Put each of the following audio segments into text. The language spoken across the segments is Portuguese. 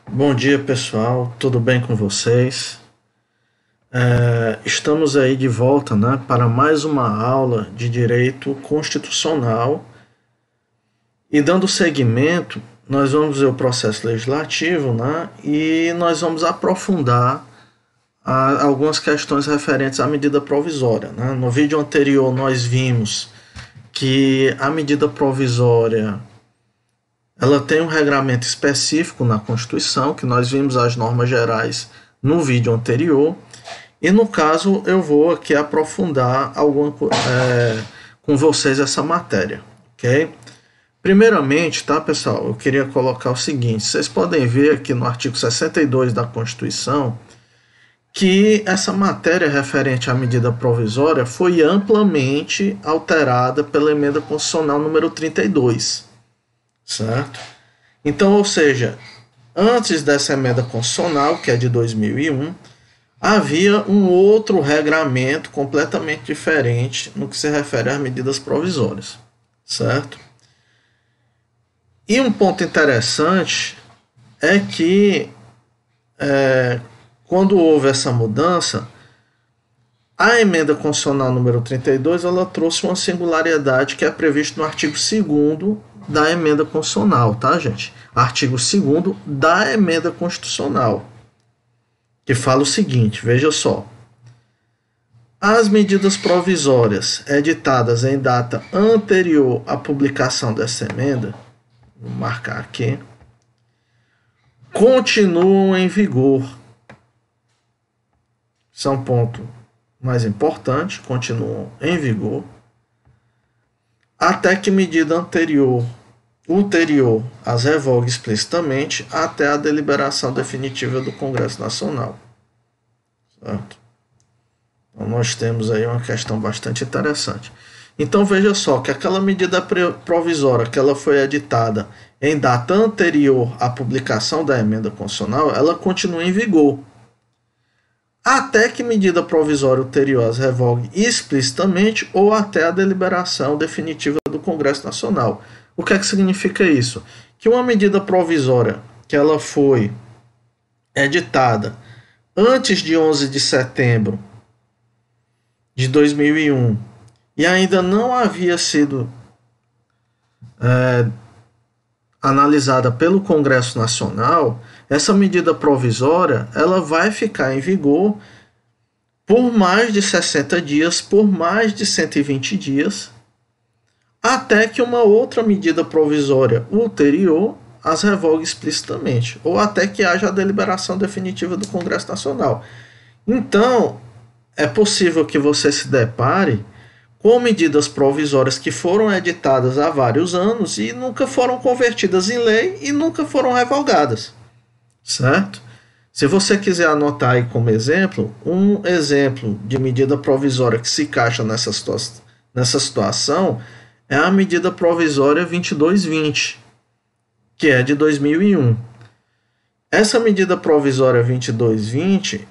Bom dia, pessoal. Tudo bem com vocês? Estamos aí de volta, né, para mais uma aula de direito constitucional e dando seguimento, nós vamos ver o processo legislativo, né, e nós vamos aprofundar algumas questões referentes à medida provisória, né? No vídeo anterior nós vimos que a medida provisória ela tem um regramento específico na Constituição, que nós vimos as normas gerais no vídeo anterior. E no caso eu vou aqui aprofundar com vocês essa matéria, ok? Primeiramente, tá, pessoal, eu queria colocar o seguinte: vocês podem ver aqui no artigo 62 da Constituição que essa matéria referente à medida provisória foi amplamente alterada pela emenda constitucional número 32, certo? Então, ou seja, antes dessa emenda constitucional, que é de 2001, havia um outro regramento completamente diferente no que se refere às medidas provisórias, certo? E um ponto interessante é que quando houve essa mudança, a emenda constitucional número 32 ela trouxe uma singularidade que é prevista no artigo 2º da emenda constitucional, tá, gente? Artigo 2º da emenda constitucional, que fala o seguinte, veja só: as medidas provisórias editadas em data anterior à publicação dessa emenda, vou marcar aqui, continuam em vigor. Isso é um ponto mais importante, continuam em vigor, até que medida ulterior as revogue explicitamente até a deliberação definitiva do Congresso Nacional. Certo? Então nós temos aí uma questão bastante interessante. Então veja só que aquela medida provisória que ela foi editada em data anterior à publicação da emenda constitucional, ela continua em vigor, até que medida provisória ulterior as revogue explicitamente ou até a deliberação definitiva do Congresso Nacional. O que é que significa isso? Que uma medida provisória que ela foi editada antes de 11 de setembro de 2001 e ainda não havia sido analisada pelo Congresso Nacional, essa medida provisória ela vai ficar em vigor por mais de 60 dias, por mais de 120 dias, até que uma outra medida provisória ulterior as revogue explicitamente, ou até que haja a deliberação definitiva do Congresso Nacional. Então, é possível que você se depare com medidas provisórias que foram editadas há vários anos e nunca foram convertidas em lei e nunca foram revogadas, certo? Se você quiser anotar aí como exemplo, um exemplo de medida provisória que se encaixa nessa situação é a medida provisória 2220, que é de 2001. Essa medida provisória 2220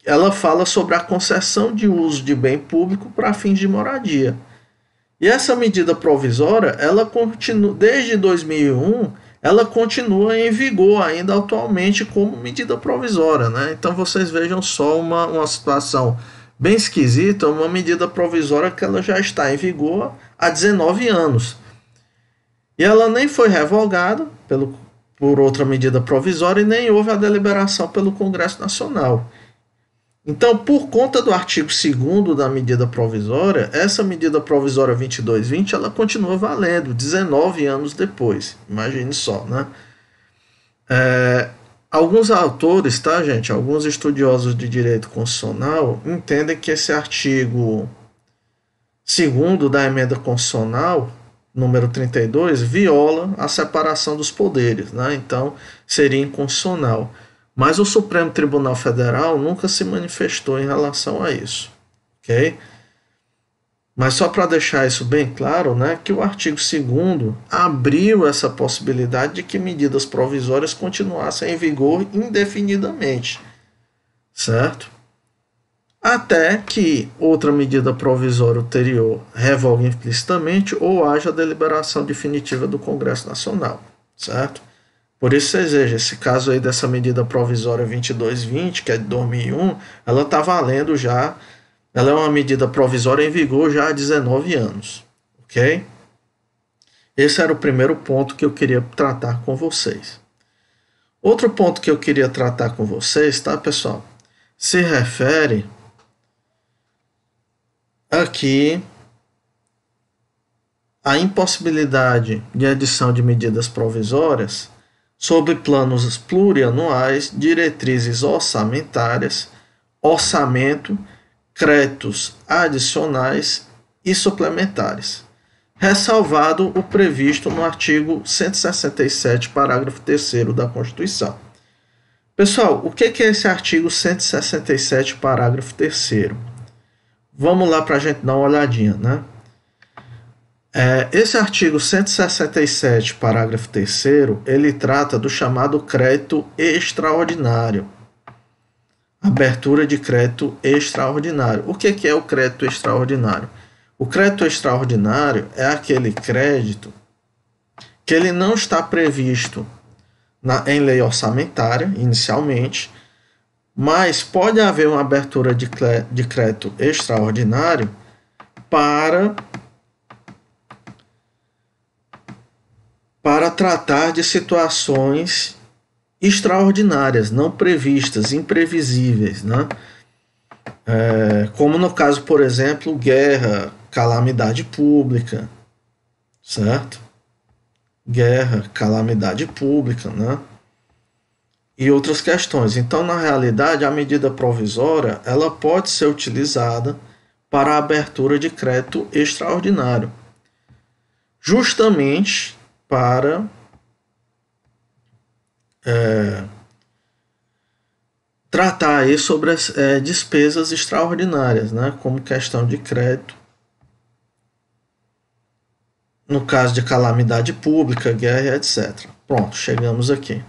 ela fala sobre a concessão de uso de bem público para fins de moradia. E essa medida provisória, ela continua, desde 2001, ela continua em vigor ainda atualmente como medida provisória, né? Então vocês vejam só uma situação bem esquisita, uma medida provisória que ela já está em vigor há 19 anos. E ela nem foi revogada por outra medida provisória e nem houve a deliberação pelo Congresso Nacional. Então, por conta do artigo 2º da medida provisória, essa medida provisória 2220, ela continua valendo 19 anos depois. Imagine só, né? Alguns autores, tá, gente? Alguns estudiosos de direito constitucional entendem que esse artigo 2º da emenda constitucional, número 32, viola a separação dos poderes, né? Então, seria inconstitucional. Mas o Supremo Tribunal Federal nunca se manifestou em relação a isso, ok? Mas só para deixar isso bem claro, né, que o artigo 2º abriu essa possibilidade de que medidas provisórias continuassem em vigor indefinidamente, certo? Até que outra medida provisória ulterior revogue implicitamente ou haja deliberação definitiva do Congresso Nacional, certo? Por isso vocês vejam, esse caso aí dessa medida provisória 2220, que é de 2001, ela está valendo já, ela é uma medida provisória em vigor já há 19 anos, ok? Esse era o primeiro ponto que eu queria tratar com vocês. Outro ponto que eu queria tratar com vocês, tá, pessoal? Se refere aqui à impossibilidade de edição de medidas provisórias sob planos plurianuais, diretrizes orçamentárias, orçamento, créditos adicionais e suplementares, ressalvado o previsto no artigo 167, parágrafo 3º da Constituição. Pessoal, o que é esse artigo 167, parágrafo 3º? Vamos lá para a gente dar uma olhadinha, né? Esse artigo 167, parágrafo 3º, ele trata do chamado crédito extraordinário. Abertura de crédito extraordinário. O que é o crédito extraordinário? O crédito extraordinário é aquele crédito que ele não está previsto em lei orçamentária, inicialmente, mas pode haver uma abertura de crédito extraordinário para tratar de situações extraordinárias, não previstas, imprevisíveis, né? Como no caso, por exemplo, guerra, calamidade pública, certo? Guerra, calamidade pública, né? E outras questões. Então, na realidade, a medida provisória ela pode ser utilizada para a abertura de crédito extraordinário, justamente para tratar aí sobre as despesas extraordinárias, né, como questão de crédito, no caso de calamidade pública, guerra, etc. Pronto, chegamos aqui.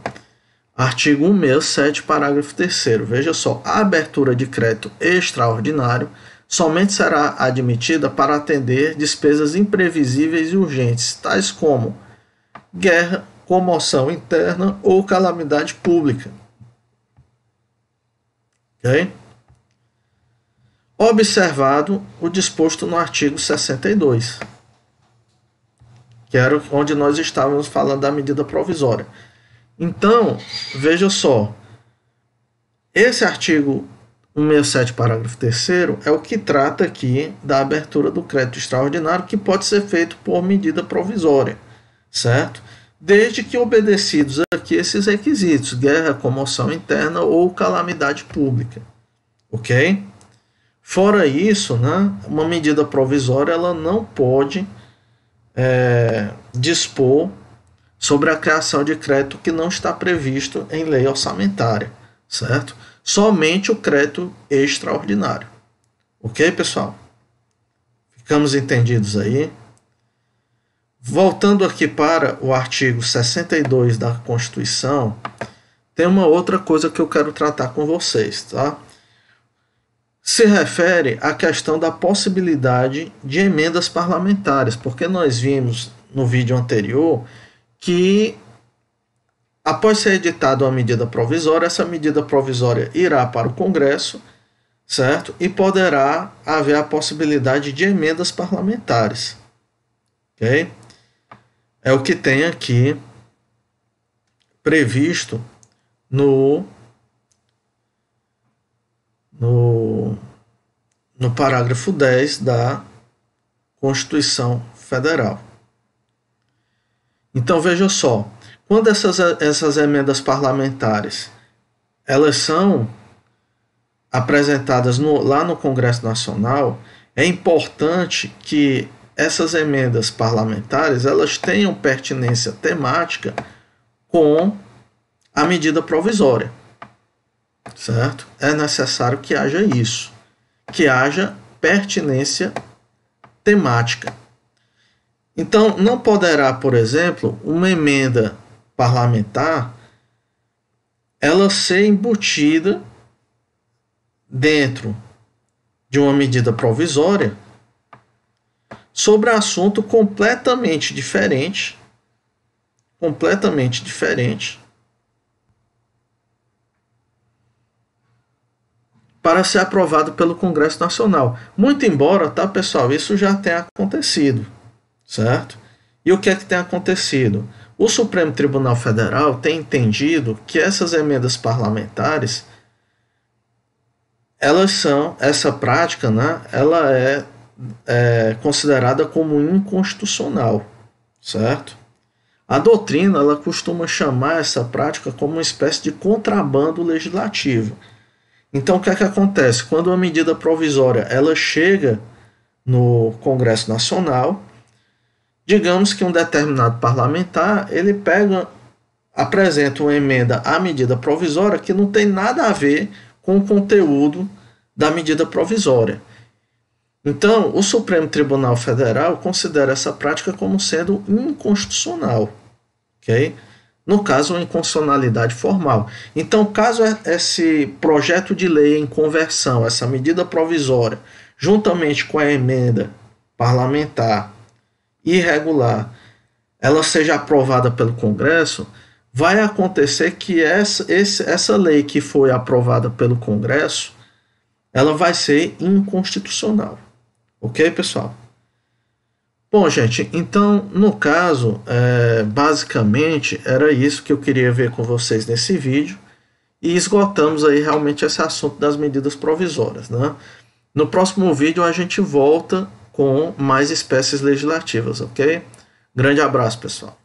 Artigo 167, parágrafo 3º. Veja só, a abertura de crédito extraordinário somente será admitida para atender despesas imprevisíveis e urgentes, tais como guerra, comoção interna ou calamidade pública. Ok? Observado o disposto no artigo 62, que era onde nós estávamos falando da medida provisória. Então, veja só, esse artigo 167, parágrafo 3º, é o que trata aqui da abertura do crédito extraordinário, que pode ser feito por medida provisória, certo? Desde que obedecidos aqui esses requisitos, guerra, comoção interna ou calamidade pública, ok? Fora isso, né, uma medida provisória ela não pode dispor sobre a criação de crédito que não está previsto em lei orçamentária, certo? Somente o crédito extraordinário. Ok, pessoal? Ficamos entendidos aí? Voltando aqui para o artigo 62 da Constituição, tem uma outra coisa que eu quero tratar com vocês, tá? Se refere à questão da possibilidade de emendas parlamentares, porque nós vimos no vídeo anterior que, após ser editada uma medida provisória, essa medida provisória irá para o Congresso, certo? E poderá haver a possibilidade de emendas parlamentares, ok? É o que tem aqui previsto no parágrafo 10 da Constituição Federal. Então veja só, quando essas emendas parlamentares elas são apresentadas lá no Congresso Nacional, é importante que essas emendas parlamentares elas tenham pertinência temática com a medida provisória, certo? É necessário que haja isso, que haja pertinência temática. Então, não poderá, por exemplo, uma emenda parlamentar ela ser embutida dentro de uma medida provisória sobre assunto completamente diferente, completamente diferente para ser aprovado pelo Congresso Nacional. Muito embora, tá, pessoal, isso já tenha acontecido, certo? E o que é que tem acontecido? O Supremo Tribunal Federal tem entendido que essas emendas parlamentares, essa prática, né, ela é considerada como inconstitucional, certo? A doutrina, ela costuma chamar essa prática como uma espécie de contrabando legislativo. Então, o que é que acontece? Quando uma medida provisória ela chega no Congresso Nacional, digamos que um determinado parlamentar ele apresenta uma emenda à medida provisória que não tem nada a ver com o conteúdo da medida provisória. Então, o Supremo Tribunal Federal considera essa prática como sendo inconstitucional, ok? No caso, uma inconstitucionalidade formal. Então, caso esse projeto de lei em conversão, essa medida provisória, juntamente com a emenda parlamentar irregular, ela seja aprovada pelo Congresso, vai acontecer que essa lei que foi aprovada pelo Congresso, ela vai ser inconstitucional. Ok, pessoal? Bom, gente, então, no caso, basicamente, era isso que eu queria ver com vocês nesse vídeo, e esgotamos aí realmente esse assunto das medidas provisórias, né? No próximo vídeo a gente volta com mais espécies legislativas, ok? Grande abraço, pessoal.